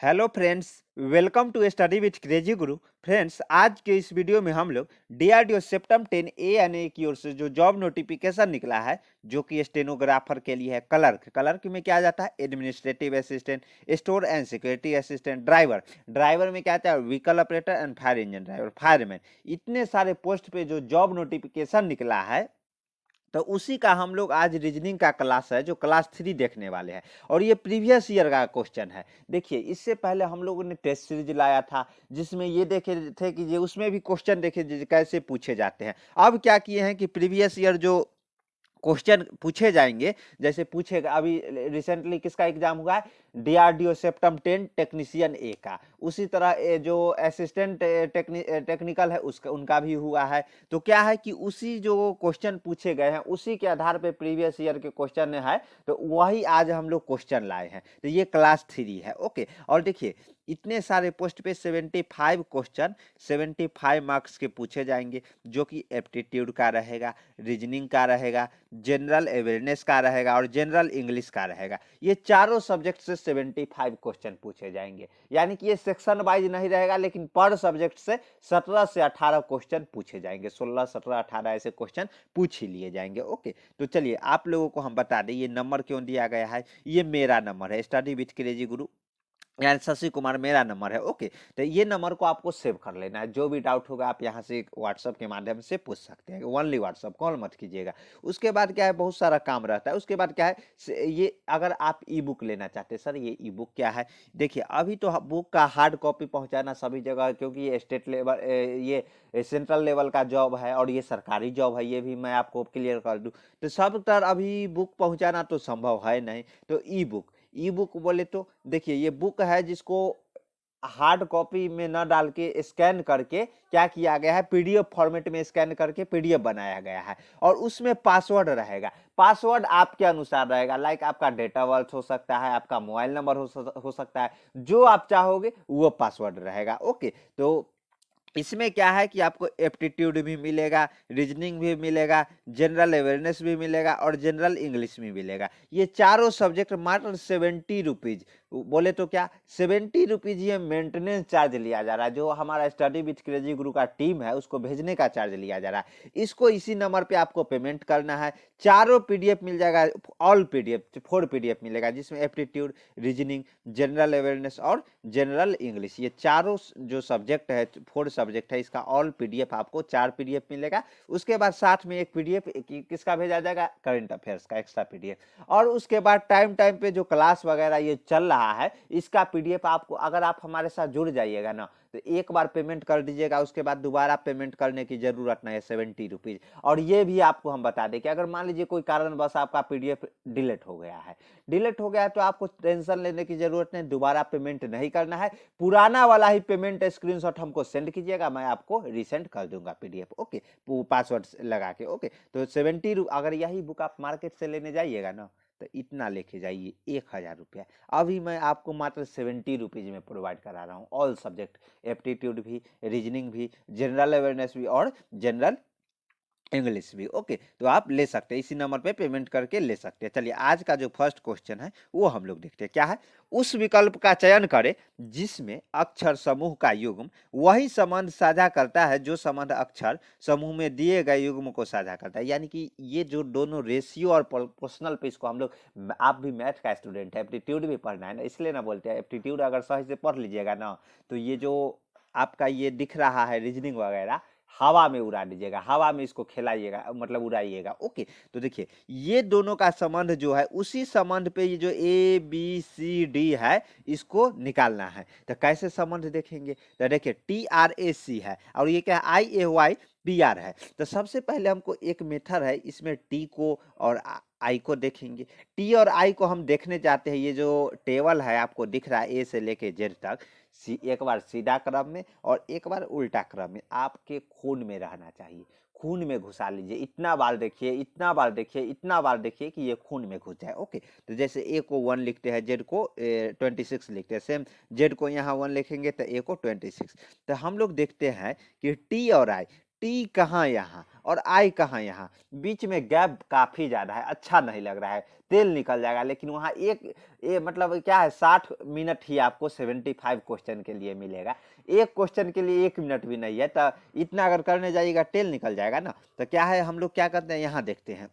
Hello friends, welcome to study with crazy Guru. Friends, आज के इस वीडियो में हम लोग डीआरडीओ सेप्टम 10 ए की ओर से जो जॉब नोटिफिकेशन निकला है, जो कि स्टेनोग्राफर के लिए है। क्लर्क में क्या जाता है? Administrative assistant, store and security assistant, driver में क्या आता है? Vehicle operator and fire engine driver, fireman. इतने सारे पोस्ट पे जो जॉब नोटिफिकेशन निकला है, तो उसी का हम लोग आज रीजनिंग का क्लास है जो क्लास 3 देखने वाले हैं। और ये प्रीवियस ईयर का क्वेश्चन है। देखिए, इससे पहले हम लोगों ने टेस्ट सीरीज लाया था, जिसमें ये देखे थे कि ये उसमें भी क्वेश्चन देखे कैसे पूछे जाते हैं। अब क्या किए हैं कि प्रीवियस ईयर जो क्वेश्चन पूछे जाएंगे, जैसे पूछेगा अभी रिसेंटली किसका एग्जाम हुआ है? डीआरडीओ सेप्टम 10 टेक्नीशियन ए का। उसी तरह जो असिस्टेंट टेक्निकल है उसका उनका भी हुआ है। तो क्या है कि उसी जो क्वेश्चन पूछे गए हैं उसी के आधार पे प्रीवियस ईयर के क्वेश्चन है, तो वही आज हम लोग क्वेश्चन लाए हैं। तो ये क्लास 3 है। ओके, और देखिए, इतने सारे पोस्ट पे 75 क्वेश्चन 75 मार्क्स के पूछे जाएंगे, जो कि एप्टीट्यूड का रहेगा, रीजनिंग का रहेगा, जनरल अवेयरनेस का रहेगा और जनरल इंग्लिश का रहेगा। ये चारों सब्जेक्ट से 75 क्वेश्चन पूछे जाएंगे। यानी कि ये सेक्शन वाइज नहीं रहेगा, लेकिन पर सब्जेक्ट से 17 से 18 क्वेश्चन पूछे जाएंगे। 16, 17, 18 ऐसे क्वेश्चन पूछ ही लिए जाएंगे। ओके, तो चलिए आप लोगों को हम बता दें ये नंबर क्यों दिया गया है। ये मेरा नंबर है, स्टडी विथ क्रेजी गुरु, यानी शशि कुमार मेरा नंबर है। ओके, तो ये नंबर को आपको सेव कर लेना है। जो भी डाउट होगा आप यहाँ से व्हाट्सअप के माध्यम से पूछ सकते हैं। ओनली व्हाट्सअप, कॉल मत कीजिएगा। उसके बाद क्या है, बहुत सारा काम रहता है। उसके बाद क्या है, ये अगर आप ई बुक लेना चाहते हैं, सर ये ई बुक क्या है? देखिए, अभी तो बुक का हार्ड कॉपी पहुंचाना सभी जगह, क्योंकि ये स्टेट लेवल, ये सेंट्रल लेवल का जॉब है और ये सरकारी जॉब है, ये भी मैं आपको क्लियर कर दूं। तो सब तर अभी बुक पहुंचाना तो संभव है नहीं। तो ई बुक बोले तो देखिए, ये बुक है जिसको हार्ड कॉपी में न डाल के स्कैन करके क्या किया गया है, पीडीएफ फॉर्मेट में स्कैन करके पीडीएफ बनाया गया है। और उसमें पासवर्ड रहेगा। पासवर्ड आपके अनुसार रहेगा, लाइक आपका डेट ऑफ बर्थ हो सकता है, आपका मोबाइल नंबर हो सकता है, जो आप चाहोगे वो पासवर्ड रहेगा। ओके, तो इसमें क्या है कि आपको एप्टीट्यूड भी मिलेगा, रीजनिंग भी मिलेगा, जनरल अवेयरनेस भी मिलेगा और जनरल इंग्लिश भी मिलेगा। ये चारों सब्जेक्ट मात्र 70 रुपीज। बोले तो क्या, 70 रुपीज ये मेंटेनेंस चार्ज लिया जा रहा है। जो हमारा स्टडी विथ क्रेजी गुरु का टीम है उसको भेजने का चार्ज लिया जा रहा है। इसको इसी नंबर पे आपको पेमेंट करना है। चारों पीडीएफ मिल जाएगा, ऑल पीडीएफ 4 पीडीएफ मिलेगा, जिसमें एप्टीट्यूड, रीजनिंग, जनरल अवेयरनेस और जनरल इंग्लिश, ये चारों जो सब्जेक्ट है, 4 सब्जेक्ट है, इसका ऑल पीडीएफ आपको 4 पीडीएफ मिलेगा। उसके बाद साथ में एक पीडीएफ किसका भेजा जाएगा? करंट अफेयर्स का एक्स्ट्रा पीडीएफ। और उसके बाद टाइम टाइम पे जो क्लास वगैरह ये चल रहा है, इसका पीडीएफ आपको, अगर आप हमारे साथ जुड़ जाइएगा ना, तो एक बार पेमेंट कर दीजिएगा, उसके बाद दोबारा पेमेंट करने की जरूरत नहीं है। 70 रुपीज। और ये भी आपको हम बता दें कि अगर मान लीजिए कोई कारणवश आपका पीडीएफ डिलीट हो गया है, तो आपको टेंशन लेने की जरूरत नहीं, दोबारा पेमेंट नहीं करना है। पुराना वाला ही पेमेंट स्क्रीनशॉट हमको सेंड कीजिएगा, मैं आपको रिसेंड कर दूंगा पीडीएफ। ओके, पासवर्ड लगा के। ओके, तो 70, अगर यही बुक आप मार्केट से लेने जाइएगा ना, तो इतना लेके जाइए, 1000 रुपया। अभी मैं आपको मात्र 70 रुपीज में प्रोवाइड करा रहा हूँ, ऑल सब्जेक्ट, एप्टीट्यूड भी, रीजनिंग भी, जनरल अवेयरनेस भी और जनरल इंग्लिश भी। ओके, तो आप ले सकते हैं, इसी नंबर पे पेमेंट करके ले सकते हैं। चलिए, आज का जो फर्स्ट क्वेश्चन है वो हम लोग देखते हैं। क्या है? उस विकल्प का चयन करें जिसमें अक्षर समूह का युग्म वही संबंध साझा करता है जो संबंध अक्षर समूह में दिए गए युग्म को साझा करता है। यानी कि ये जो दोनों रेशियो और प्रोपोर्शनल पे, इसको हम लोग, आप भी मैथ का स्टूडेंट है, एप्टीट्यूड भी पढ़ना है ना, इसलिए ना बोलते हैं एप्टीट्यूड अगर सही से पढ़ लीजिएगा ना, तो ये जो आपका ये दिख रहा है रीजनिंग वगैरह, हवा में उड़ा दीजिएगा, हवा में इसको खिलाइएगा, मतलब उड़ाइएगा। ओके, तो देखिए, ये दोनों का संबंध जो है, उसी संबंध पे ये जो ए बी सी डी है, इसको निकालना है। तो कैसे संबंध देखेंगे? तो देखिए, टी आर ए सी है और ये क्या है? आई ए वाई पी आर है। तो सबसे पहले हमको एक मेथड है, इसमें टी को और आई को देखेंगे। टी और आई को हम देखने चाहते हैं। ये जो टेबल है आपको दिख रहा है, ए से लेके जेड तक, एक बार सीधा क्रम में और एक बार उल्टा क्रम में, आपके खून में रहना चाहिए। खून में घुसा लीजिए, इतना बार देखिए, इतना बार देखिए, इतना बार देखिए कि ये खून में घुस जाए। ओके, तो जैसे ए को 1 लिखते हैं, जेड को 26 लिखते हैं, सेम जेड को यहाँ 1 लिखेंगे तो ए को 26। तो हम लोग देखते हैं कि टी और आई, टी कहाँ यहाँ और आई कहाँ यहाँ, बीच में गैप काफी ज्यादा है, अच्छा नहीं लग रहा है, तेल निकल जाएगा। लेकिन वहाँ मतलब क्या है, 60 मिनट ही आपको 75 क्वेश्चन के लिए मिलेगा। एक क्वेश्चन के लिए 1 मिनट भी नहीं है, तो इतना अगर करने जाइएगा तेल निकल जाएगा ना। तो क्या है, हम लोग क्या करते हैं, यहाँ देखते हैं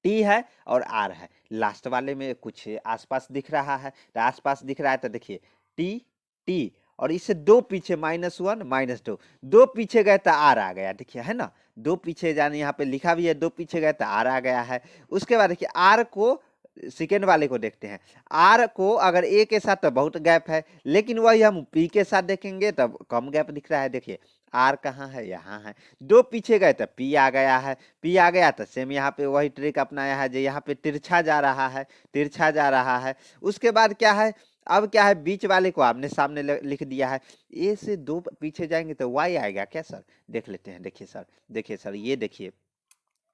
टी है और आर है, लास्ट वाले में कुछ आसपास दिख रहा है, तो आसपास दिख रहा है तो देखिए टी टी, और इससे दो पीछे -1 -2, दो पीछे गए तो आर आ गया, देखिए है ना, दो पीछे जाने, यहाँ पे लिखा भी है दो पीछे गए तो आर आ गया है। उसके बाद देखिए आर को, सेकेंड वाले को देखते हैं, आर को अगर ए के साथ तो बहुत गैप है, लेकिन वही हम पी के साथ देखेंगे तब कम गैप दिख रहा है। देखिए आर कहाँ है, यहाँ है, दो पीछे गए तो पी आ गया है, पी आ गया तो सेम यहाँ पे वही ट्रिक अपनाया है, जो यहाँ पे तिरछा जा रहा है, तिरछा जा रहा है। उसके बाद क्या है, अब क्या है, बीच वाले को आपने सामने लिख दिया है, ए से दो पीछे जाएंगे तो वाई आएगा क्या सर, देख लेते हैं। देखिए सर ये देखिए,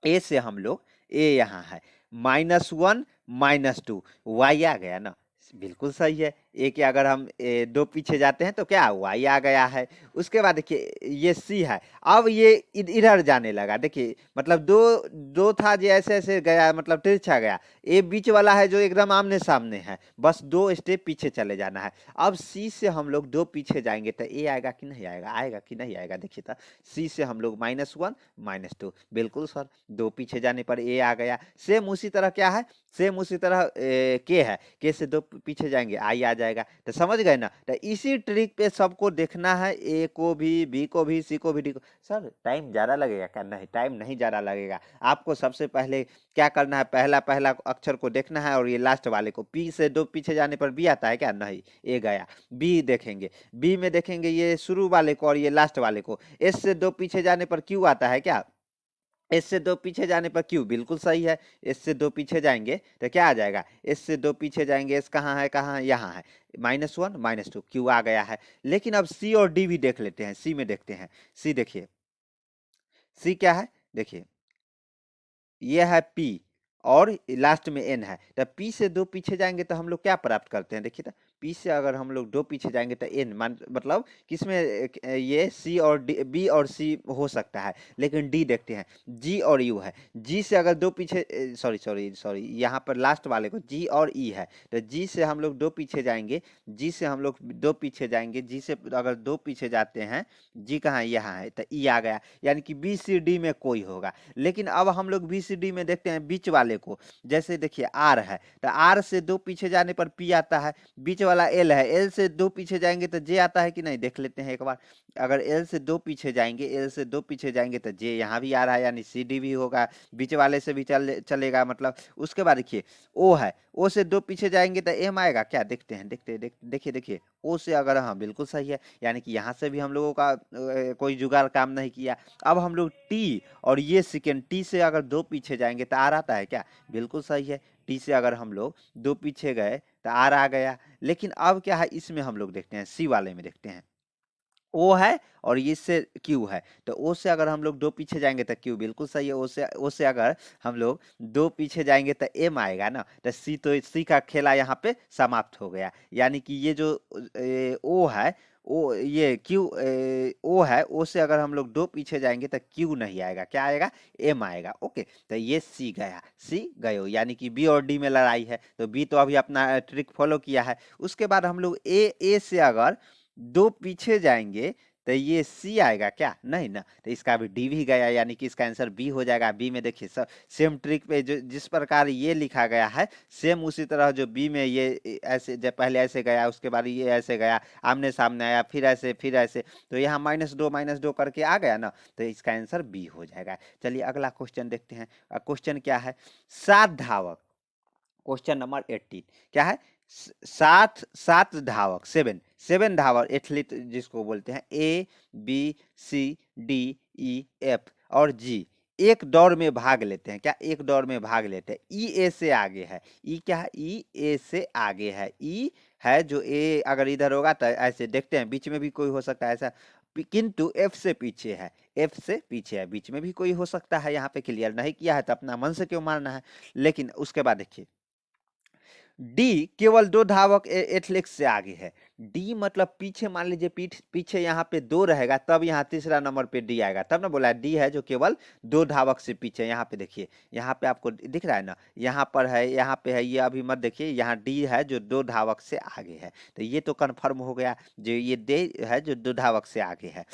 ए से हम लोग, ए यहाँ है, -1 -2, वाई आ गया ना, बिल्कुल सही है। ए के अगर हम दो पीछे जाते हैं तो क्या, वाई आ गया है। उसके बाद देखिए ये सी है, अब ये इधर जाने लगा, देखिए मतलब दो दो था जो ऐसे ऐसे गया, मतलब तिरछा गया। ए बीच वाला है जो एकदम आमने सामने है, बस दो स्टेप पीछे चले जाना है। अब सी से हम लोग दो पीछे जाएंगे तो ए आएगा कि नहीं आएगा, आएगा कि नहीं आएगा, देखिए तो सी से हम लोग -1 -2, बिल्कुल सर, दो पीछे जाने पर ए आ गया। सेम उसी तरह क्या है, सेम उसी तरह के है, के से दो पीछे जाएंगे आई आ जाएगा। तो समझ गए ना, तो इसी ट्रिक पे सबको देखना है, ए को भी, बी को भी, सी को भी, डी को। सर टाइम ज्यादा लगेगा क्या, नहीं टाइम नहीं ज्यादा लगेगा। आपको सबसे पहले क्या करना है, पहला पहला अक्षर को देखना है, और ये लास्ट वाले को, पी से दो पीछे जाने पर बी आता है क्या, नहीं, ए गया। बी देखेंगे, बी में देखेंगे ये शुरू वाले को और ये लास्ट वाले को, एस से दो पीछे जाने पर क्यू आता है क्या, एस से दो पीछे जाने पर क्यू, बिल्कुल सही है। एस से दो पीछे जाएंगे तो क्या आ जाएगा, एस से दो पीछे जाएंगे, एस कहाँ है, कहाँ है, यहाँ है, -1 -2, क्यू आ गया है। लेकिन अब सी और डी भी देख लेते हैं, सी में देखते हैं, सी देखिए, सी क्या है, देखिए ये है पी और लास्ट में एन है, तो पी से दो पीछे जाएंगे तो हम लोग क्या प्राप्त करते हैं, देखिए तो पी से अगर हम लोग दो पीछे जाएंगे तो एन मतलब किसमें, ये सी और डी, बी और सी हो सकता है, लेकिन डी देखते हैं, जी और यू है। जी से अगर दो पीछे, सॉरी सॉरी सॉरी, यहाँ पर लास्ट वाले को जी और ई है, तो जी से हम लोग दो पीछे जाएंगे, जी से हम लोग दो पीछे जाएंगे, जी से अगर दो पीछे जाते हैं, जी कहाँ, यहाँ है, तो ई आ गया, यानी कि बी सी डी में कोई होगा। लेकिन अब हम लोग बी सी डी में देखते हैं बीच वाले को, जैसे देखिए आर है, तो आर से दो पीछे जाने पर पी आता है, बीच वाला एल है, एल से दो पीछे जाएंगे तो जे आता है कि नहीं, देख लेते हैं एक बार। अगर एल से दो पीछे जाएंगे, एल से दो पीछे जाएंगे तो जे यहाँ भी आ रहा है, यानी सी डी भी होगा, बीच वाले से भी चलेगा मतलब। उसके बाद देखिए ओ है, ओ से दो पीछे जाएंगे तो एम आएगा क्या, देखते हैं, देखिए ओ से अगर, हाँ बिल्कुल सही है, यानी कि यहाँ से भी हम लोगों का कोई जुगाड़ काम नहीं किया। अब हम लोग टी और ये सेकेंड, टी से अगर दो पीछे जाएंगे तो आर आता है क्या, बिल्कुल सही है, टी से अगर हम लोग दो पीछे गए तो आर आ गया। लेकिन अब क्या है, इसमें हम लोग देखते हैं, सी वाले में देखते हैं, ओ है और इससे क्यू है, तो ओ से अगर हम लोग दो पीछे जाएंगे तो क्यू, बिल्कुल सही है। ओ से अगर हम लोग दो पीछे जाएंगे तो एम आएगा ना, तो सी, तो सी का खेला यहाँ पे समाप्त हो गया, यानी कि ये जो ओ है, ओ ये क्यू, ओ है, ओ से अगर हम लोग दो पीछे जाएंगे तो क्यू नहीं आएगा, क्या आएगा, एम आएगा। ओके, तो ये सी गया, सी गयो, यानी कि बी और डी में लड़ाई है, तो बी तो अभी अपना ट्रिक फॉलो किया है। उसके बाद हम लोग ए से अगर दो पीछे जाएंगे तो ये सी आएगा क्या, नहीं ना, तो इसका भी डी भी गया, यानी कि इसका आंसर बी हो जाएगा। बी में देखिए सब सेम ट्रिक पे, जो जिस प्रकार ये लिखा गया है, सेम उसी तरह जो बी में ये ऐसे, जब पहले ऐसे गया, उसके बाद ये ऐसे गया, आमने सामने आया, फिर ऐसे फिर ऐसे, तो यहाँ -2 करके आ गया ना, तो इसका आंसर बी हो जाएगा। चलिए अगला क्वेश्चन देखते हैं। क्वेश्चन क्या है, 7 धावक, क्वेश्चन नंबर 18 क्या है, सात सात धावक, सेवन धावक, एथलीट जिसको बोलते हैं, A B C D E F और जी, एक दौड़ में भाग लेते हैं, क्या एक दौड़ में भाग लेते हैं, ई ए से आगे है, ई क्या है, ई ए से आगे है, ई है जो ए अगर इधर होगा तो ऐसे देखते हैं, बीच में भी कोई हो सकता है ऐसा, किंतु एफ से पीछे है, एफ से पीछे है, बीच में भी कोई हो सकता है, यहाँ पे क्लियर नहीं किया है तो अपना मन से क्यों मारना है। लेकिन उसके बाद देखिए डी केवल 2 धावक एथलेटिक्स से आगे है। डी मतलब पीछे, मान लीजिए पीछे यहाँ पे 2 रहेगा, तब यहाँ तीसरा नंबर पे डी आएगा, तब ना बोला डी है जो केवल 2 धावक से पीछे। यहाँ पे देखिए, यहाँ पे आपको दिख रहा है ना, यहाँ पर है, यहाँ पे है, ये अभी मत देखिए, यहाँ डी है जो 2 धावक से आगे है। तो ये तो कन्फर्म हो गया, जो ये डी है जो 2 धावक से आगे है।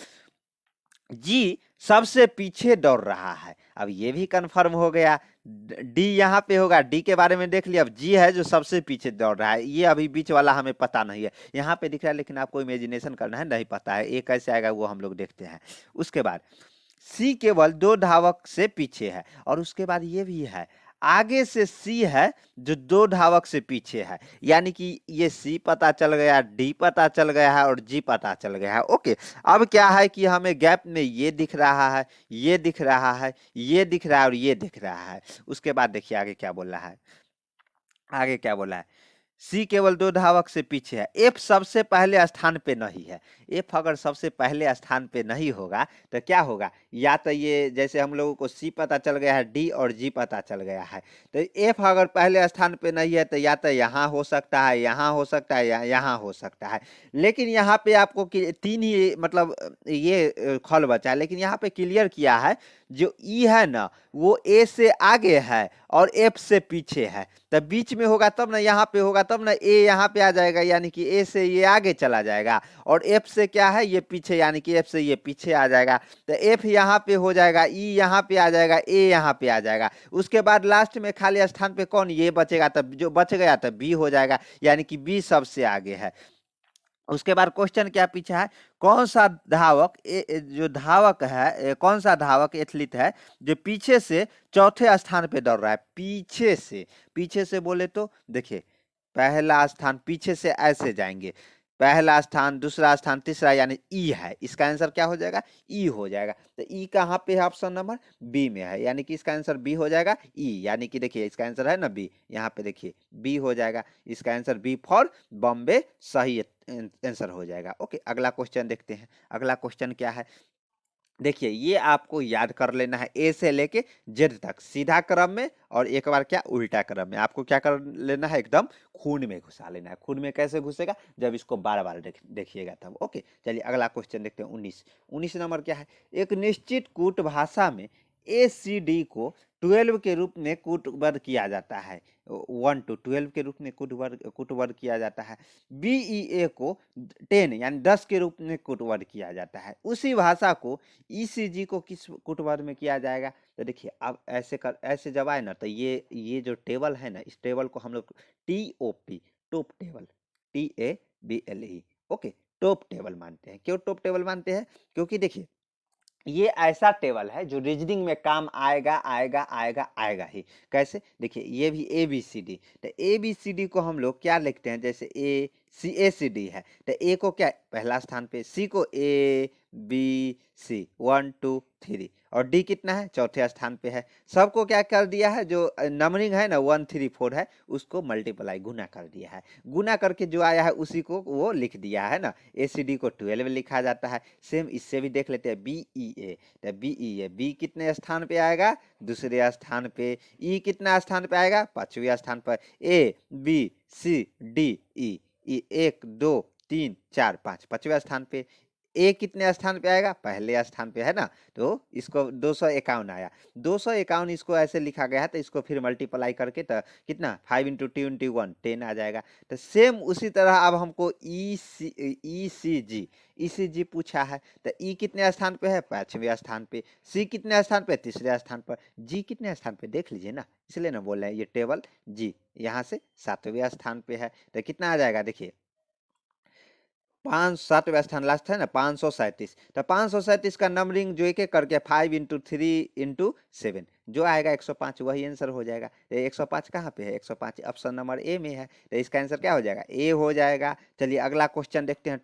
जी सबसे पीछे दौड़ रहा है, अब ये भी कंफर्म हो गया। डी यहाँ पे होगा, डी के बारे में देख लिया। अब जी है जो सबसे पीछे दौड़ रहा है, ये अभी बीच वाला हमें पता नहीं है, यहाँ पे दिख रहा है, लेकिन आपको इमेजिनेशन करना है, नहीं पता है ये कैसे आएगा वो हम लोग देखते हैं। उसके बाद सी केवल 2 धावक से पीछे है, और उसके बाद ये भी है, आगे से सी है जो 2 धावक से पीछे है, यानी कि ये सी पता चल गया, डी पता चल गया है और जी पता चल गया है। ओके, अब क्या है कि हमें गैप में ये दिख रहा है, ये दिख रहा है, ये दिख रहा है और ये दिख रहा है। उसके बाद देखिए आगे क्या बोल रहा है, आगे क्या बोला है, सी केवल 2 धावक से पीछे है। एफ सबसे पहले स्थान पे नहीं है। एफ अगर सबसे पहले स्थान पे नहीं होगा तो क्या होगा, या तो ये जैसे हम लोगों को सी पता चल गया है, डी और जी पता चल गया है, तो एफ अगर पहले स्थान पे नहीं है तो या तो यहाँ हो सकता है, यहाँ हो सकता है, या यहाँ हो सकता है। लेकिन यहाँ पे आपको 3 ही मतलब ये खल बचा है, लेकिन यहाँ पे क्लियर किया है जो ई है ना वो ए से आगे है और एफ से पीछे है, तब बीच में होगा तब ना, यहाँ पे होगा तब ना, ए यहाँ पे आ जाएगा, यानी कि ए से ये आगे चला जाएगा, और एफ से क्या है ये पीछे, यानी कि एफ से ये पीछे आ जाएगा, तो एफ यहाँ पे हो जाएगा, ई यहाँ पे आ जाएगा, ए यहाँ पे आ जाएगा। उसके बाद लास्ट में खाली स्थान पे कौन, ये बचेगा, तब जो बच गया तब बी हो जाएगा, यानी कि बी सबसे आगे है। उसके बाद क्वेश्चन क्या पूछा है, कौन सा धावक जो धावक है, कौन सा धावक एथलीट है जो पीछे से चौथे स्थान पे दौड़ रहा है। पीछे से, पीछे से बोले तो देखिए, पहला स्थान पीछे से ऐसे जाएंगे, पहला स्थान, दूसरा स्थान, तीसरा, यानी ई है, इसका आंसर क्या हो जाएगा, ई हो जाएगा। तो ई कहाँ पे है, ऑप्शन नंबर बी में है, यानी कि इसका आंसर बी हो जाएगा, ई, यानी कि देखिए इसका आंसर है ना बी, यहाँ पे देखिए बी हो जाएगा, इसका आंसर बी फॉर बॉम्बे सही आंसर हो जाएगा। ओके, अगला क्वेश्चन देखते हैं। अगला क्वेश्चन क्या है, देखिए ये आपको याद कर लेना है, ए से लेके जेड तक सीधा क्रम में, और एक बार क्या उल्टा क्रम में। आपको क्या कर लेना है, एकदम खून में घुसा लेना है। खून में कैसे घुसेगा, जब इसको बार बार देखिएगा तब। ओके, चलिए अगला क्वेश्चन देखते हैं। 19 नंबर क्या है, एक निश्चित कूट भाषा में ए सी डी को 12 के रूप में कूटबद्ध किया जाता है, 1 to 12 के रूप में कूटबद्ध किया जाता है। बीईए को 10 यानी 10 के रूप में कूटबद्ध किया जाता है। उसी भाषा को ईसीजी को किस कूटबद्ध में किया जाएगा, तो देखिए अब ऐसे जब आए ना, तो ये जो टेबल है ना, इस टेबल को हम लोग TOP top table, TABLE, okay, top table मानते हैं। क्यों टॉप टेबल मानते हैं, क्योंकि देखिए ये ऐसा टेबल है जो रीजनिंग में काम आएगा आएगा आएगा आएगा ही। कैसे, देखिए ये भी ABCD, तो ABCD को हम लोग क्या लिखते हैं, जैसे ACD है, तो ए को क्या पहला स्थान पे, सी को ABC 1 2 3, और डी कितना है, चौथे स्थान पे है। सबको क्या कर दिया है, जो नंबरिंग है ना 1 3 4 है, उसको मल्टीप्लाई गुना कर दिया है, गुना करके जो आया है उसी को वो लिख दिया है ना। ACD को 12 लिखा जाता है। सेम इससे भी देख लेते हैं, BEA, तो BEA, बी कितने स्थान पे आएगा, दूसरे स्थान पे। ई कितना स्थान पे आएगा, पांचवें स्थान पर। ABCDE, 1 2 3 4 5, पांचवें स्थान पे। ए कितने स्थान पे आएगा, पहले स्थान पे है ना, तो इसको 251 आया, 251 इसको ऐसे लिखा गया है, तो इसको फिर मल्टीप्लाई करके तो कितना 5 × 2 × 1 10 आ जाएगा। तो सेम उसी तरह अब हमको ECG पूछा है, तो ई कितने स्थान पे है, पांचवें स्थान पे। सी कितने स्थान पे, तीसरे स्थान पर। जी कितने स्थान पे देख लीजिए ना, इसलिए ना बोल रहे हैं ये टेबल जी यहाँ से 7वें स्थान पे है, तो कितना आ जाएगा, देखिए 7वें स्थान लास्ट है ना, 537, तो 537 का नंबरिंग जो एक एक करके 5 × 3 × 7 जो आएगा 105, वही आंसर हो जाएगा। तो 105 कहाँ पे है, 105 ऑप्शन नंबर ए में है, तो इसका आंसर क्या हो जाएगा, ए हो जाएगा। चलिए अगला क्वेश्चन देखते हैं।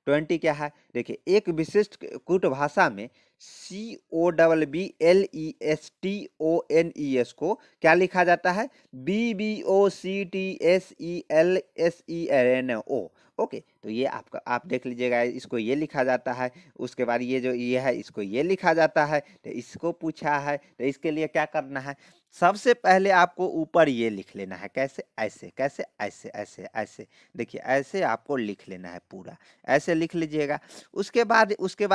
20 क्या है, देखिए एक विशिष्ट कूट भाषा में COLLESTONES को क्या लिखा जाता है, BBOCTSELSERNO, ओके, तो ये आपका आप देख लीजिएगा, इसको ये लिखा जाता है, उसके बाद ये जो ये है इसको ये लिखा जाता है। तो इसको पूछा है, तो इसके लिए क्या करना है, सबसे पहले आपको ऊपर ये लिख लेना है, कैसे, ऐसे, कैसे, ऐसे, ऐसे, ऐसे, देखिए ऐसे आपको लिख लेना है पूरा, ऐसे लिख लीजिएगा। उसके बाद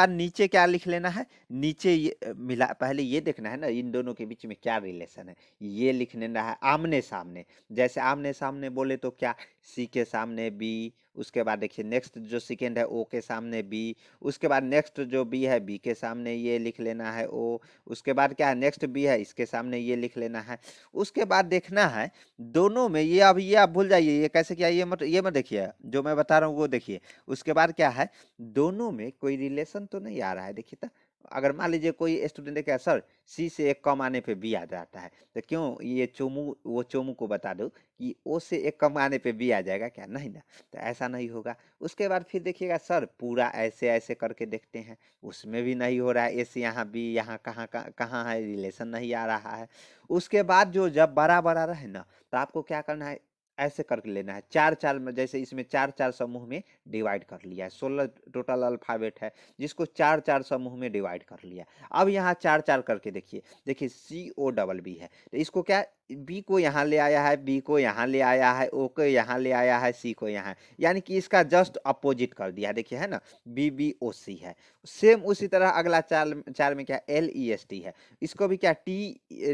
नीचे क्या लिख लेना है, नीचे ये मिला, पहले ये देखना है ना इन दोनों के बीच में क्या रिलेशन है, ये लिख लेना है आमने सामने। जैसे आमने सामने बोले तो क्या, सी के सामने बी, उसके बाद देखिए नेक्स्ट जो सेकेंड है ओ के सामने बी, उसके बाद नेक्स्ट जो बी है बी के सामने ये लिख लेना है ओ, उसके बाद क्या है नेक्स्ट बी है इसके सामने ये लिख लेना है। उसके बाद देखना है दोनों में ये, अब ये आप भूल जाइए ये कैसे किया, ये मत देखिए, जो मैं बता रहा हूँ वो देखिए। उसके बाद क्या है, दोनों में कोई रिलेशन तो नहीं आ रहा है, देखिए तो अगर मान लीजिए कोई स्टूडेंट है क्या सर, सी से एक कम आने पे बी आ जाता है, तो क्यों ये चोमू को बता दो कि ओ से एक कम आने पे बी आ जाएगा क्या, नहीं ना, तो ऐसा नहीं होगा। उसके बाद फिर देखिएगा सर पूरा ऐसे ऐसे करके देखते हैं, उसमें भी नहीं हो रहा है, ए से यहाँ बी, यहाँ कहाँ कहाँ कहाँ है, रिलेशन नहीं आ रहा है। उसके बाद जो जब बड़ा बड़ा रहे ना, तो आपको क्या करना है, ऐसे करके लेना है, चार चार में, जैसे इसमें चार चार समूह में डिवाइड कर लिया है, 16 टोटल अल्फाबेट है जिसको चार चार समूह में डिवाइड कर लिया। अब यहाँ चार चार करके देखिए, देखिए COBB है, तो इसको क्या, बी को यहाँ ले आया है, बी को यहाँ ले आया है, ओ को यहाँ ले आया है, सी को यहाँ, यानी कि इसका जस्ट अपोजिट कर दिया, देखिए है ना, BBOC है। सेम उसी तरह अगला चार चार में क्या, LEST है, इसको भी क्या,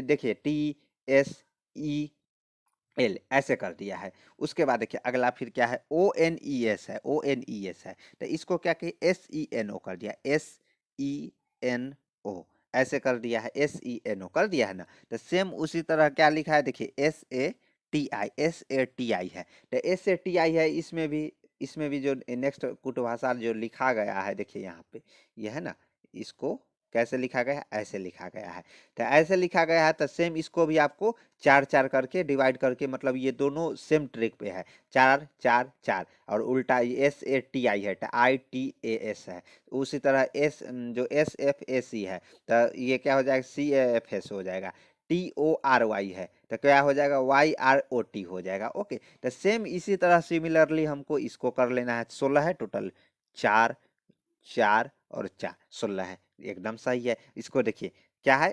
देखिए TSEL ऐसे कर दिया है। उसके बाद देखिए अगला फिर क्या है, ONES है, ONES है, तो इसको क्या किया, SENO कर दिया, SENO ऐसे कर दिया है, SENO कर दिया है ना। तो सेम उसी तरह क्या लिखा है, देखिए SATI है, तो SATI है, इसमें भी जो नेक्स्ट कुटभाषा जो लिखा गया है, देखिए यहाँ पे ये है ना, इसको कैसे लिखा गया है, ऐसे लिखा गया है। तो ऐसे लिखा गया है, तो सेम इसको भी आपको चार चार करके डिवाइड करके, मतलब ये दोनों सेम ट्रिक पे है, चार चार चार, और उल्टा SATI है, ITAS है, उसी तरह जो SFAC है, तो ये क्या हो जाएगा, CAFS हो जाएगा, TORY है, तो क्या हो जाएगा, YROT हो जाएगा। ओके, तो सेम इसी तरह सिमिलरली हमको इसको कर लेना है, 16 है टोटल, चार चार और चार, 16 है, एकदम सही है। इसको देखिए क्या है,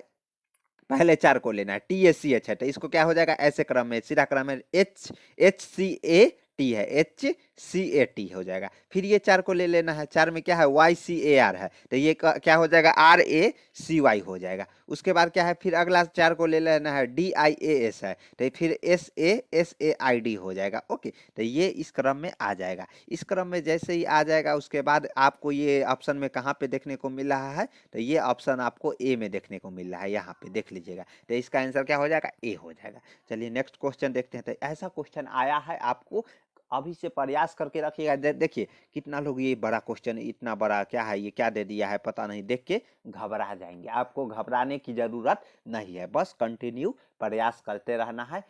पहले चार को लेना है, TACH है, तो इसको क्या हो जाएगा, ऐसे क्रम में सीधा क्रम में HCAT है, HCAT हो जाएगा। फिर ये चार को ले लेना है, चार में क्या है, YCAR है, तो ये क्या हो जाएगा, RACY हो जाएगा। उसके बाद क्या है, फिर अगला चार को ले लेना है, DIAS है, तो फिर SASAID हो जाएगा। ओके, तो ये इस क्रम में आ जाएगा। इस क्रम में जैसे ही आ जाएगा, उसके बाद आपको ये ऑप्शन में कहाँ पे देखने को मिल रहा है, तो ये ऑप्शन आपको ए में देखने को मिल रहा है, यहाँ पे देख लीजिएगा, तो इसका आंसर क्या हो जाएगा, ए हो जाएगा। चलिए नेक्स्ट क्वेश्चन देखते हैं। तो ऐसा क्वेश्चन आया है, आपको अभी से प्रयास करके रखिएगा। देखिए कितना लोग ये बड़ा क्वेश्चन, इतना बड़ा क्या है, ये क्या दे दिया है पता नहीं, देख के घबरा जाएंगे। आपको घबराने की जरूरत नहीं है, बस कंटिन्यू प्रयास करते रहना है।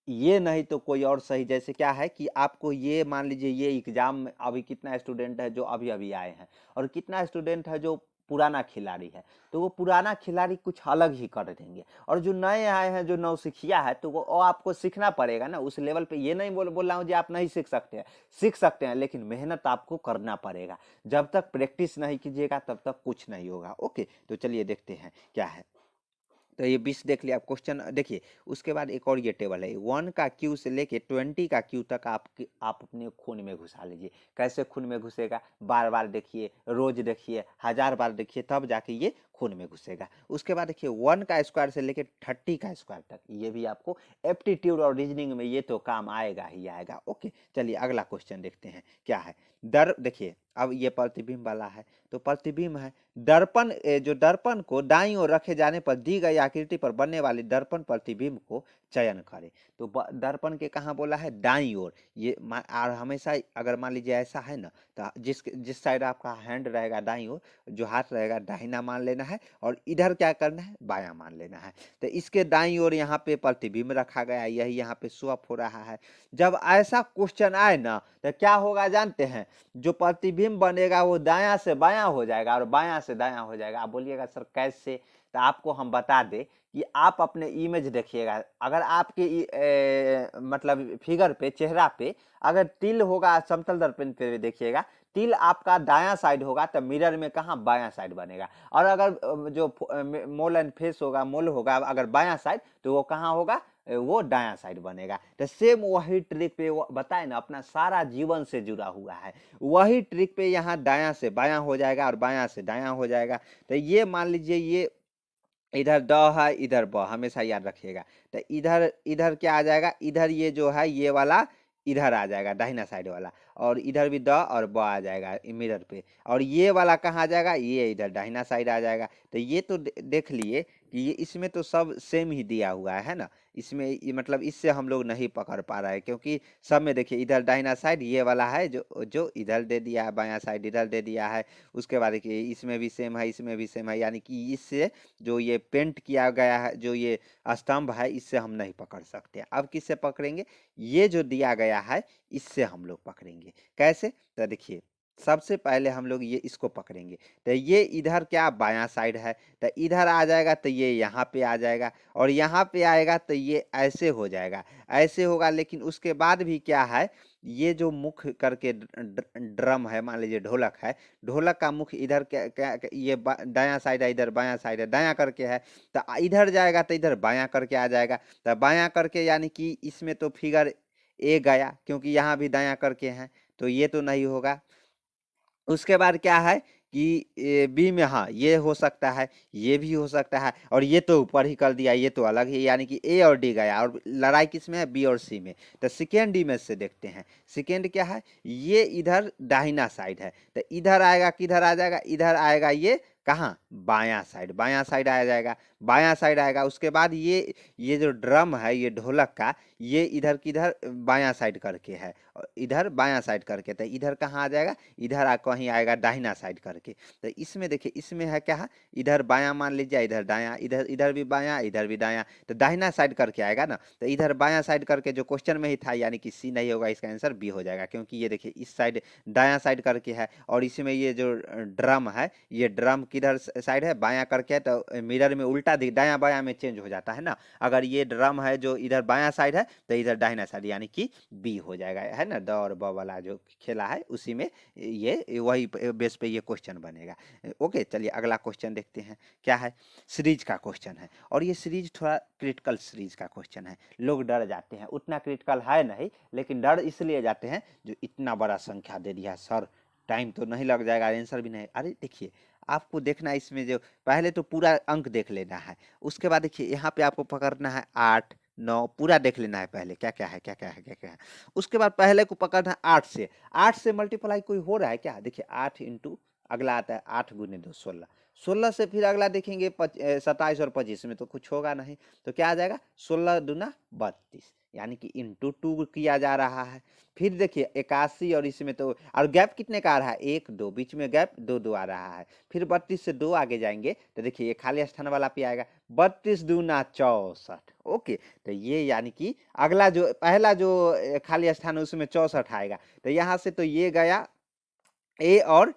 ये नहीं तो कोई और सही, जैसे क्या है कि आपको ये मान लीजिए ये एग्जाम में अभी कितना स्टूडेंट है जो अभी अभी आए हैं, और कितना स्टूडेंट है जो पुराना खिलाड़ी है, तो वो पुराना खिलाड़ी कुछ अलग ही कर देंगे, और जो नए आए हैं जो नौसिखिया है, तो वो आपको सीखना पड़ेगा ना उस लेवल पे। ये नहीं बोल रहा हूँ जी आप नहीं सीख सकते हैं, सीख सकते हैं, लेकिन मेहनत आपको करना पड़ेगा। जब तक प्रैक्टिस नहीं कीजिएगा तब तक कुछ नहीं होगा। ओके, तो चलिए देखते हैं क्या है। तो ये 20 देख लिया आप क्वेश्चन। देखिए उसके बाद एक और ये टेबल है, 1 का क्यू से लेके 20 का क्यू तक आप अपने खून में घुसा लीजिए। कैसे खून में घुसेगा, बार बार देखिए, रोज देखिए, 1000 बार देखिए, तब जाके ये खून में घुसेगा। उसके बाद देखिए 1 का स्क्वायर से लेके 30 का स्क्वायर तक, ये भी आपको एप्टीट्यूड और रीजनिंग में ये तो काम आएगा ही आएगा। ओके, चलिए अगला क्वेश्चन देखते हैं क्या है। देखिए अब ये प्रतिबिंब वाला है, तो प्रतिबिंब है, दर्पण जो दर्पण को दाईं ओर रखे जाने पर दी गई आकृति पर बनने वाली दर्पण प्रतिबिंब को चयन करें। तो दर्पण के कहाँ बोला है, दाईं ओर। ये और हमेशा अगर मान लीजिए ऐसा है ना, तो जिस साइड आपका हैंड रहेगा दाईं ओर, जो हाथ रहेगा दाहिना मान लेना है, और इधर क्या करना है, बायां मान लेना है। तो इसके दाईं ओर यहाँ पे प्रतिबिंब रखा गया है, यही यहाँ पे शो अप हो रहा है। जब ऐसा क्वेश्चन आए ना, तो क्या होगा जानते हैं, जो प्रतिबिंब बनेगा वो दायां से बायां हो जाएगा और बायां से दायां हो जाएगा। आप बोलिएगा सर कैसे, तो आपको हम बता दें कि आप अपने इमेज देखिएगा, अगर आपके मतलब फिगर पे, चेहरा पे अगर तिल होगा, समतल दर्पण पे देखिएगा, तिल आपका दायां साइड होगा तो मिरर में कहाँ, बायां साइड बनेगा। और अगर जो मोल एंड फेस होगा, मोल होगा अगर बायां साइड, तो वो कहाँ होगा, वो दायां साइड बनेगा। तो सेम वही ट्रिक पे वो बताए ना, अपना सारा जीवन से जुड़ा हुआ है, वही ट्रिक पे यहाँ दायां से बायां हो जाएगा और बायां से दायां हो जाएगा। तो ये मान लीजिए ये इधर द है, इधर ब, हमेशा याद रखिएगा। तो इधर इधर क्या आ जाएगा, इधर ये जो है ये वाला इधर आ जाएगा, दाहिना साइड वाला, और इधर भी द और ब आ जाएगा मिरर पे, और ये वाला कहाँ आ जाएगा, ये इधर दाहिना साइड आ जाएगा। तो ये तो देख लिए कि ये इसमें तो सब सेम ही दिया हुआ है ना, इसमें ये मतलब इससे हम लोग नहीं पकड़ पा रहे हैं, क्योंकि सब में देखिए इधर दाहिना साइड ये वाला है, जो जो इधर दे दिया है, बायां साइड इधर दे दिया है। उसके बाद देखिए इसमें भी सेम है, इसमें भी सेम है, यानी कि इससे जो ये पेंट किया गया है, जो ये स्तंभ है, इससे हम नहीं पकड़ सकते। अब किससे पकड़ेंगे, ये जो दिया गया है इससे हम लोग पकड़ेंगे। कैसे, तो देखिए सबसे पहले हम लोग ये इसको पकड़ेंगे। तो ये इधर क्या, बायां साइड है, तो इधर आ जाएगा तो ये यहाँ पे आ जाएगा, और यहाँ पे आएगा तो ये ऐसे हो जाएगा, ऐसे होगा। लेकिन उसके बाद भी क्या है, ये जो मुख करके ड्रम है, मान लीजिए ढोलक है, ढोलक का मुख इधर क्या ये दायां साइड है, इधर बायां साइड है, दायां करके है, तो इधर जाएगा तो इधर बायां करके आ जाएगा। तो बायां करके यानी कि इसमें तो फिगर ए गया, क्योंकि यहाँ भी दायां करके है, तो ये तो नहीं होगा। उसके बाद क्या है कि बी में, हाँ ये हो सकता है, ये भी हो सकता है, और ये तो ऊपर ही कर दिया, ये तो अलग ही, यानी कि ए और डी गया, और लड़ाई किस में है, बी और सी में। तो सेकेंड इमेज से देखते हैं, सेकेंड क्या है, ये इधर दाहिना साइड है, तो इधर आएगा, किधर आ जाएगा, इधर आएगा, ये कहाँ, बायां साइड, बायां साइड आ जाएगा, बायां साइड आएगा। उसके बाद ये जो ड्रम है, ये ढोलक का, ये इधर किधर, बायां साइड करके है, और इधर बायां साइड करके, तो इधर कहाँ आ जाएगा, इधर कहीं आएगा दाहिना साइड करके। तो इसमें देखिए, इसमें है क्या है, इधर बायां मान लीजिए, इधर दायां, इधर इधर भी बायां, इधर भी दायां, तो दाहिना साइड करके आएगा ना। तो इधर बायां साइड करके जो क्वेश्चन में ही था, यानी कि सी नहीं होगा, इसका आंसर बी हो जाएगा, क्योंकि ये देखिए इस साइड दायां साइड करके है, और इसमें ये जो ड्रम है, ये ड्रम किधर साइड है, बायां करके है, तो मिरर में उल्टा दायां बायां में चेंज हो जाता है ना। अगर ये ड्रम है जो इधर बायां साइड है, तो इधर दाहिना साइड, यानी कि बी हो जाएगा, है ना। द और ब वाला जो खेला है उसी में ये वही बेस पे ये क्वेश्चन बनेगा। ओके, चलिए अगला क्वेश्चन देखते हैं क्या है। सीरीज का क्वेश्चन है, और ये सीरीज थोड़ा क्रिटिकल सीरीज का क्वेश्चन है। लोग डर जाते हैं, उतना क्रिटिकल है नहीं, लेकिन डर इसलिए जाते हैं जो इतना बड़ा संख्या दे दिया सर, टाइम तो नहीं लग जाएगा, आंसर भी नहीं। अरे देखिए, आपको देखना है इसमें, जो पहले तो पूरा अंक देख लेना है, उसके बाद देखिए यहाँ पे आपको पकड़ना है 8 9, पूरा देख लेना है पहले, क्या क्या है, क्या क्या है, क्या क्या है। उसके बाद पहले को पकड़ना है 8 से, 8 से मल्टीप्लाई कोई हो रहा है क्या, देखिए 8 इंटू, अगला आता है 8 गुने 2 16, 16 से फिर अगला देखेंगे 27 और 25 में तो कुछ होगा नहीं, तो क्या आ जाएगा, 16 दूना 32, यानी कि इंटू 2 किया जा रहा है। फिर देखिए 81, और इसमें तो, और गैप कितने का आ रहा है, 1 2, बीच में गैप 2 2 आ रहा है। फिर 32 से 2 आगे जाएंगे तो देखिए ये खाली स्थान वाला पे आएगा, 32 दूना 64। ओके, तो ये यानी कि अगला जो पहला जो खाली स्थान है उसमें 64 आएगा, तो यहाँ से तो ये गया ए और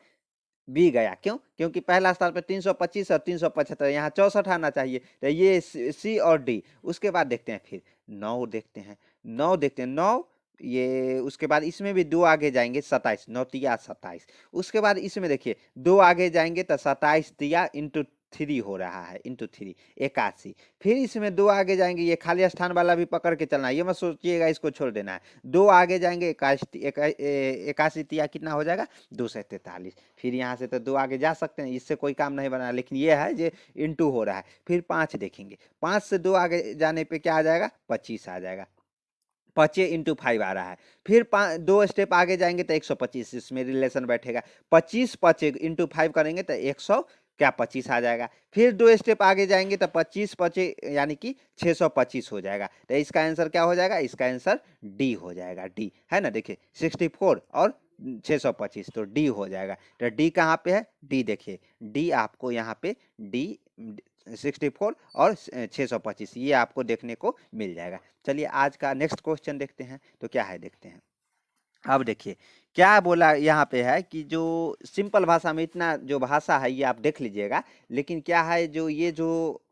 बी गया, क्यों, क्योंकि पहला स्थान पे 325 और 375, यहाँ 64 आना चाहिए, तो ये सी और डी। उसके बाद देखते हैं फिर 9 देखते हैं, 9 देखते हैं, 9 ये, उसके बाद इसमें भी 2 आगे जाएंगे, 27, 9 तिया 27। उसके बाद इसमें देखिए 2 आगे जाएंगे तो 27 तिया इंटू 3 हो रहा है, इंटू 3 81। फिर इसमें 2 आगे जाएंगे, ये खाली स्थान वाला भी पकड़ के चलना है, ये मत सोचिएगा इसको छोड़ देना है। 2 आगे जाएंगे, 81 तिया कितना हो जाएगा, 243। फिर यहाँ से तो 2 आगे जा सकते हैं, इससे कोई काम नहीं बना, लेकिन ये है जो इंटू हो रहा है। फिर 5 देखेंगे, 5 से 2 आगे जाने पे क्या आ जाएगा, 25 आ जाएगा, 25 इंटू 5 आ रहा है। फिर 2 स्टेप आगे जाएंगे तो 125, इसमें रिलेशन बैठेगा, 25 25 इंटू 5 करेंगे तो 100 क्या 25 आ जाएगा। फिर 2 स्टेप आगे जाएंगे तो 25 25 यानी कि 625 हो जाएगा। तो इसका आंसर क्या हो जाएगा, इसका आंसर डी हो जाएगा, डी है ना। देखिए 64 और 625, तो डी हो जाएगा। तो डी कहाँ पे है, डी देखिए, डी आपको यहाँ पे डी 64 और 625 ये आपको देखने को मिल जाएगा। चलिए आज का नेक्स्ट क्वेश्चन देखते हैं, तो क्या है देखते हैं। अब देखिए क्या बोला यहाँ पे है कि जो सिंपल भाषा में, इतना जो भाषा है ये आप देख लीजिएगा, लेकिन क्या है जो ये जो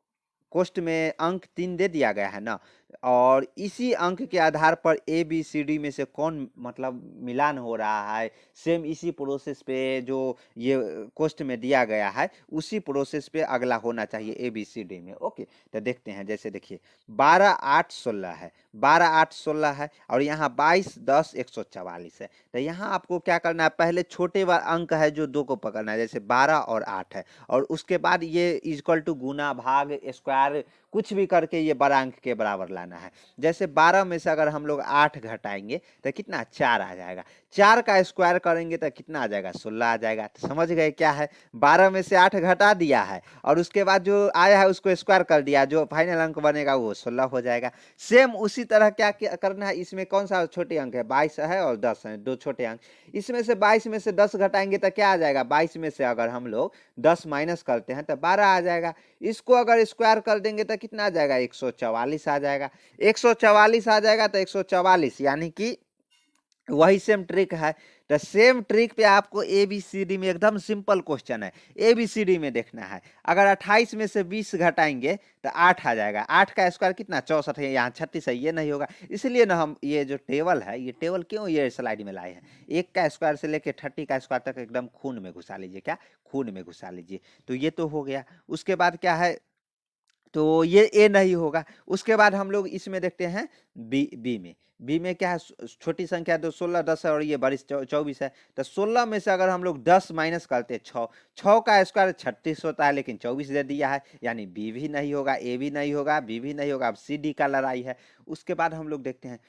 कोष्ट में अंक 3 दे दिया गया है ना, और इसी अंक के आधार पर ए बी सी डी में से कौन मतलब मिलान हो रहा है, सेम इसी प्रोसेस पे जो ये कोष्ट में दिया गया है उसी प्रोसेस पे अगला होना चाहिए ए बी सी डी में। ओके, तो देखते हैं। जैसे देखिए 12 8 16 है, 12 8 16 है, और यहाँ 22 10 144 है। तो यहाँ आपको क्या करना है, पहले छोटे वाला अंक है जो 2 को पकड़ना है, जैसे 12 और 8 है, और उसके बाद ये इक्वल टू गुना भाग स्क्वायर कुछ भी करके ये बड़ा अंक के बराबर लाना है। जैसे 12 में से अगर हम लोग 8 घटाएंगे तो कितना, 4 आ जाएगा। 4 का स्क्वायर करेंगे तो कितना आ जाएगा, 16 आ जाएगा। तो समझ गए क्या है, 12 में से 8 घटा दिया है और उसके बाद जो आया है उसको स्क्वायर कर दिया, जो फाइनल अंक बनेगा वो 16 हो जाएगा। सेम उसी तरह क्या करना है, इसमें कौन सा छोटे अंक है, 22 है और 10 है, दो छोटे अंक। इसमें से 22 में से 10 घटाएंगे तो क्या आ जाएगा, 22 में से अगर हम लोग 10 माइनस करते हैं तो 12 आ जाएगा। इसको अगर स्क्वायर कर देंगे तो कितना आ जाएगा, 144 आ जाएगा। 144 आ जाएगा तो 144 यानी कि वही सेम ट्रिक है। तो सेम ट्रिक पे आपको ए बी सी डी में एकदम सिंपल क्वेश्चन है, ए बी सी डी में देखना है। अगर 28 में से 20 घटाएंगे तो 8 आ जाएगा। 8 का स्क्वायर कितना, 64 है, यहाँ 36 है, ये नहीं होगा। इसलिए ना हम ये जो टेबल है, ये टेबल क्यों ये स्लाइड में लाए हैं, 1 का स्क्वायर से लेके 30 का स्क्वायर तक एकदम खून में घुसा लीजिए। क्या, खून में घुसा लीजिए। तो ये तो हो गया। उसके बाद क्या है, तो ये ए नहीं होगा। उसके बाद हम लोग इसमें देखते हैं बी में क्या है, छोटी संख्या तो 16 10 है और ये बड़ी 24 है। तो 16 में से अगर हम लोग 10 माइनस करते हैं, 6, 6 का स्क्वायर 36 होता है, लेकिन 24 दे दिया है, यानी बी भी नहीं होगा, ए भी नहीं होगा, बी भी नहीं होगा। अब सी डी का लड़ाई है। उसके बाद हम लोग देखते हैं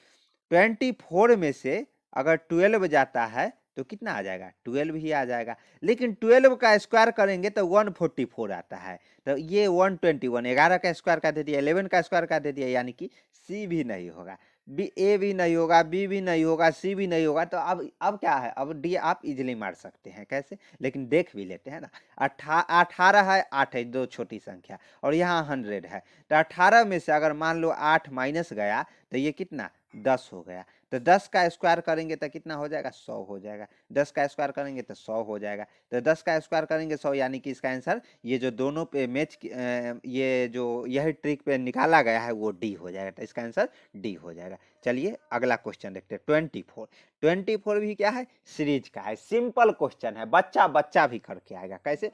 24 में से अगर 12 जाता है तो कितना आ जाएगा, 12 ही आ जाएगा। लेकिन 12 का स्क्वायर करेंगे तो 144 आता है। तो ये 121, 11 का स्क्वायर का दे दिया, 11 का स्क्वायर का दे दिया, यानी कि सी भी नहीं होगा, बी ए भी नहीं होगा, बी भी नहीं होगा, सी भी नहीं होगा। तो अब क्या है, अब डी आप इजिली मार सकते हैं। कैसे, लेकिन देख भी लेते हैं ना। 18 है, 8 है, दो छोटी संख्या, और यहाँ 100 है। तो 18 में से अगर मान लो 8 माइनस गया तो ये कितना, 10 हो गया। तो 10 का स्क्वायर करेंगे तो कितना हो जाएगा, 100 हो जाएगा। 10 का स्क्वायर करेंगे तो 100 हो जाएगा। तो 10 का स्क्वायर करेंगे 100, यानी कि इसका आंसर ये जो दोनों पे मैच, ये जो यही ट्रिक पे निकाला गया है वो डी हो जाएगा। तो इसका आंसर डी हो जाएगा। चलिए अगला क्वेश्चन देखते हैं। 24, 24 भी क्या है, सीरीज का है, सिंपल क्वेश्चन है, बच्चा बच्चा भी करके आएगा। कैसे,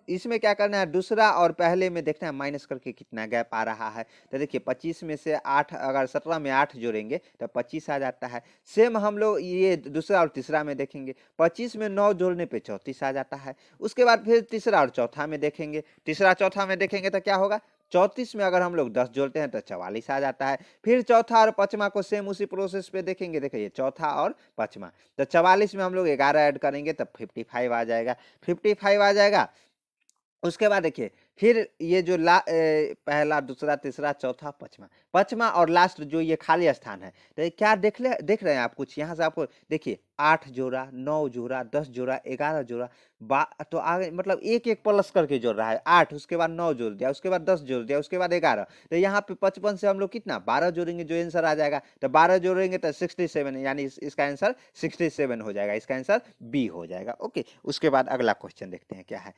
इसमें क्या करना है, दूसरा और पहले में देखना है माइनस करके कितना गैप आ रहा है। तो देखिए 25 में से 8, अगर 17 में 8 जोड़ेंगे तो 25 आ जाता है। सेम हम लोग ये दूसरा और तीसरा में देखेंगे, 25 में 9 जोड़ने पे 34 आ जाता है। उसके बाद फिर तीसरा और चौथा में देखेंगे, तीसरा चौथा में देखेंगे तो क्या होगा, 34 में अगर हम लोग 10 जोड़ते हैं तो 44 आ जाता है। फिर चौथा और पांचवा को सेम उसी प्रोसेस पे देखेंगे, देखिए चौथा और पांचवा, तो 44 में हम लोग 11 ऐड करेंगे तब 55 आ जाएगा, 55 आ जाएगा। उसके बाद देखिए फिर ये जो पहला दूसरा तीसरा चौथा पांचवा, पांचवा और लास्ट जो ये खाली स्थान है, तो ये क्या देख रहे हैं आप, कुछ यहाँ से आपको देखिए 8 जोड़ा, 9 जोड़ा, 10 जोड़ा, 11 जोड़ा, तो आगे मतलब एक एक प्लस करके जोड़ रहा है। 8, उसके बाद 9 जोड़ दिया, उसके बाद 10 जोड़ दिया, उसके बाद 11। तो यहाँ पे 55 से हम लोग कितना 12 जोड़ेंगे, जो आंसर आ जाएगा। तो 12 जोड़ेंगे तो 67, यानी इसका आंसर 67 हो जाएगा। इसका आंसर बी हो जाएगा। ओके, उसके बाद अगला क्वेश्चन देखते हैं क्या है।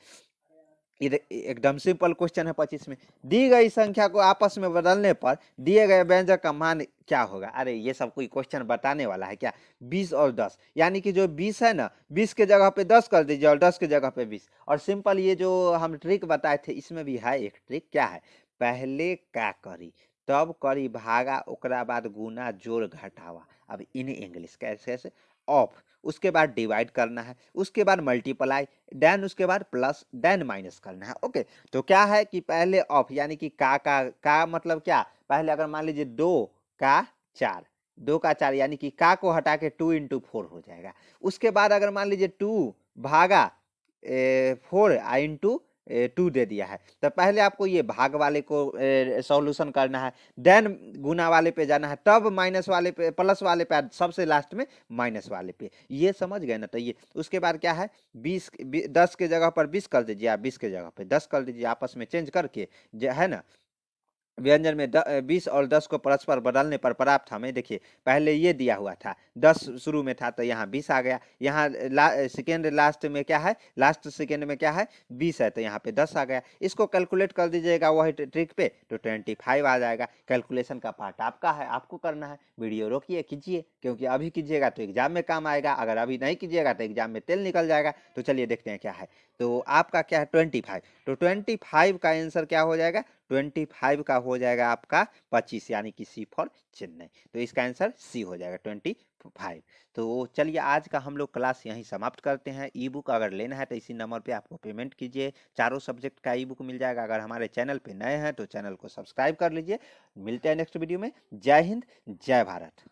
एकदम सिंपल क्वेश्चन है। 25 में दी गई संख्या को आपस में बदलने पर दिए गए व्यंजक का मान क्या होगा। अरे ये सब कोई क्वेश्चन बताने वाला है क्या, 20 और 10, यानी कि जो 20 है ना, 20 के जगह पे 10 कर दीजिए और 10 के जगह पे 20। और सिंपल ये जो हम ट्रिक बताए थे इसमें भी है एक ट्रिक, क्या है, पहले क्या करी तब करी भागा, ओकरा बाद गुना जोड़ घटावा। अब इन इंग्लिश कैसे, ऑफ, उसके बाद डिवाइड करना है, उसके बाद मल्टीप्लाई, देन उसके बाद प्लस, देन माइनस करना है। ओके, तो क्या है कि पहले ऑफ, यानी कि का मतलब क्या, पहले अगर मान लीजिए 2 का 4, 2 का 4, यानी कि का को हटा के 2 इंटू 4 हो जाएगा। उसके बाद अगर मान लीजिए 2 भागा 4 इंटू 2 दे दिया है, तो पहले आपको ये भाग वाले को सॉल्यूशन करना है, देन गुना वाले पे जाना है, तब माइनस वाले पे, प्लस वाले पे, सबसे लास्ट में माइनस वाले पे। ये समझ गए ना। तो ये उसके बाद क्या है, 10 के जगह पर 20 कर दीजिए, आप 20 के जगह पे 10 कर दीजिए, आपस में चेंज करके, है ना। व्यंजन में 20 और 10 को परस्पर बदलने पर प्राप्त हमें, देखिए पहले ये दिया हुआ था 10 शुरू में था तो यहाँ 20 आ गया, यहाँ सेकेंड लास्ट में क्या है, लास्ट सेकेंड में क्या है 20 है तो यहाँ पे 10 आ गया। इसको कैलकुलेट कर दीजिएगा वही ट्रिक पे तो 25 आ जाएगा। कैलकुलेशन का पार्ट आपका है, आपको करना है। वीडियो रोकिए कीजिए, क्योंकि अभी कीजिएगा तो एग्जाम में काम आएगा, अगर अभी नहीं कीजिएगा तो एग्जाम में तेल निकल जाएगा। तो चलिए देखते हैं क्या है। तो आपका क्या है 25, तो 25 का आंसर क्या हो जाएगा, 25 का हो जाएगा आपका 25, यानी कि सी फॉर चेन्नई। तो इसका आंसर सी हो जाएगा 25। तो चलिए आज का हम लोग क्लास यहीं समाप्त करते हैं। ई बुक अगर लेना है तो इसी नंबर पे आपको पेमेंट कीजिए, चारों सब्जेक्ट का ई बुक मिल जाएगा। अगर हमारे चैनल पे नए हैं तो चैनल को सब्सक्राइब कर लीजिए। मिलते हैं नेक्स्ट वीडियो में। जय हिंद, जय भारत।